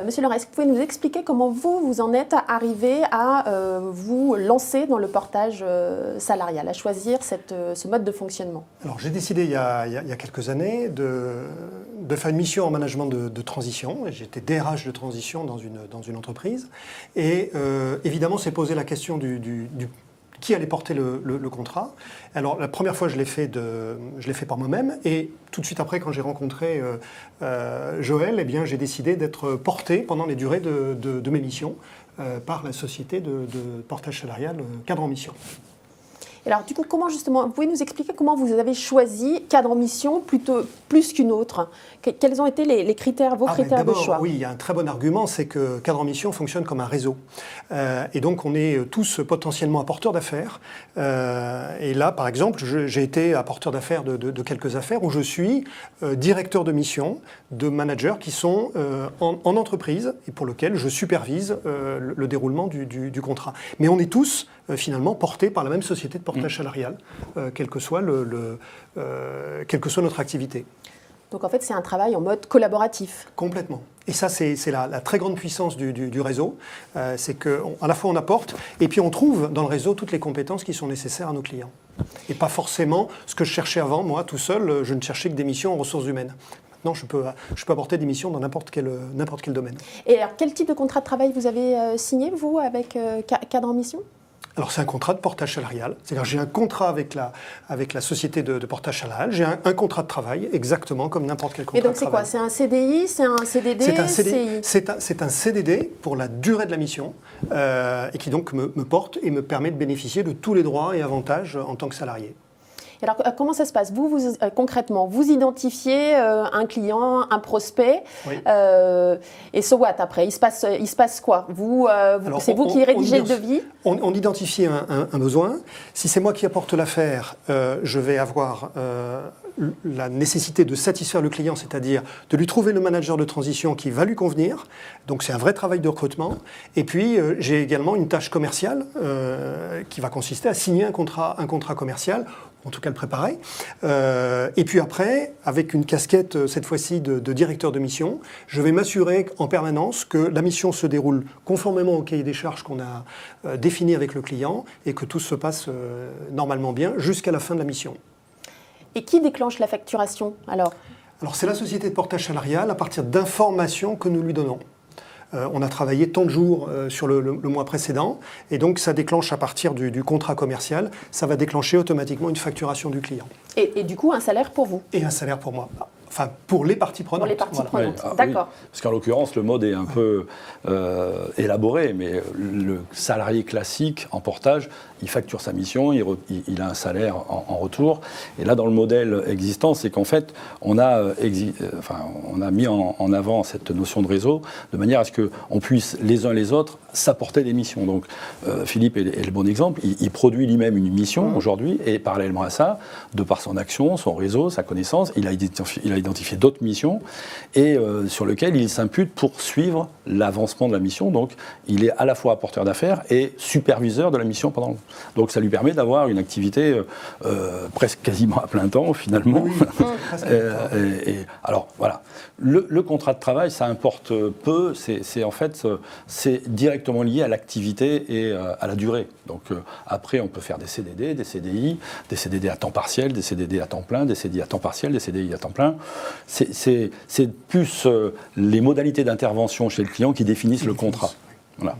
Monsieur Laurent, est-ce que vous pouvez nous expliquer comment vous en êtes arrivé à vous lancer dans le portage salarial, à choisir ce mode de fonctionnement? Alors j'ai décidé il y a quelques années de faire une mission en management de transition. J'étais DRH de transition dans une entreprise. Et évidemment, s'est posé la question du qui allait porter le contrat. Alors la première fois, je l'ai fait par moi-même, et tout de suite après, quand j'ai rencontré Joël, eh bien, j'ai décidé d'être porté pendant les durées de mes missions par la société de portage salarial Cadre en Mission. Alors du coup, comment justement, vous pouvez nous expliquer comment vous avez choisi Cadre en Mission plus qu'une autre? Quels ont été les critères, vos critères de choix? Oui, il y a un très bon argument, c'est que Cadre en Mission fonctionne comme un réseau. Et donc on est tous potentiellement apporteurs d'affaires. Et là, par exemple, j'ai été apporteur d'affaires de quelques affaires où je suis directeur de mission de managers qui sont en entreprise et pour lesquels je supervise le déroulement du contrat. Mais on est tous finalement portés par la même société de portage salarial, quelle que soit notre activité. Donc en fait, c'est un travail en mode collaboratif. Complètement. Et ça, c'est la très grande puissance du réseau. C'est qu'à la fois on apporte, et puis on trouve dans le réseau toutes les compétences qui sont nécessaires à nos clients. Et pas forcément ce que je cherchais avant, moi, tout seul, je ne cherchais que des missions en ressources humaines. Maintenant, je peux apporter des missions dans n'importe quel domaine. Et alors, quel type de contrat de travail vous avez signé, vous, avec Cadre en Mission ? Alors c'est un contrat de portage salarial, c'est-à-dire j'ai un contrat avec la société de portage salarial, j'ai un contrat de travail exactement comme n'importe quel contrat de travail. Et donc c'est quoi? C'est un CDI? C'est un CDD? C'est un CDD pour la durée de la mission et qui donc me porte et me permet de bénéficier de tous les droits et avantages en tant que salarié. Alors, comment ça se passe? Concrètement, vous identifiez un client, un prospect, oui. Et so what après? Il se passe quoi? C'est vous qui rédigez le devis? On identifie un besoin. Si c'est moi qui apporte l'affaire, je vais avoir la nécessité de satisfaire le client, c'est-à-dire de lui trouver le manager de transition qui va lui convenir. Donc c'est un vrai travail de recrutement. Et puis j'ai également une tâche commerciale qui va consister à signer un contrat commercial, en tout cas le préparer. Et puis après, avec une casquette cette fois-ci de directeur de mission, je vais m'assurer en permanence que la mission se déroule conformément au cahier des charges qu'on a défini avec le client et que tout se passe normalement bien jusqu'à la fin de la mission. Et qui déclenche la facturation alors c'est la société de portage salarial à partir d'informations que nous lui donnons. On a travaillé tant de jours sur le mois précédent et donc ça déclenche à partir du contrat commercial, ça va déclencher automatiquement une facturation du client. Et du coup un salaire pour vous? Et un salaire pour moi. Enfin, pour les parties prenantes. Pour les parties prenantes, oui. D'accord. Oui. Parce qu'en l'occurrence, le mode est un peu élaboré, mais le salarié classique en portage, il facture sa mission, il a un salaire en retour. Et là, dans le modèle existant, c'est qu'en fait, on a mis en avant cette notion de réseau de manière à ce qu'on puisse, les uns les autres, s'apporter des missions. Donc, Philippe est le bon exemple. Il produit lui-même une mission aujourd'hui, et parallèlement à ça, de par son action, son réseau, sa connaissance, il a identifié d'autres missions et sur lesquelles il s'impute pour suivre l'avancement de la mission. Donc, il est à la fois apporteur d'affaires et superviseur de la mission pendant. Donc, ça lui permet d'avoir une activité presque quasiment à plein temps, finalement. Oui, alors, voilà. Le contrat de travail, ça importe peu. C'est directement lié à l'activité et à la durée. Donc, après, on peut faire des CDD, des CDI, des CDD à temps partiel, des CDD à temps plein, des CDI à temps partiel, des CDI à temps plein. C'est plus les modalités d'intervention chez le client qui définissent le contrat. Voilà.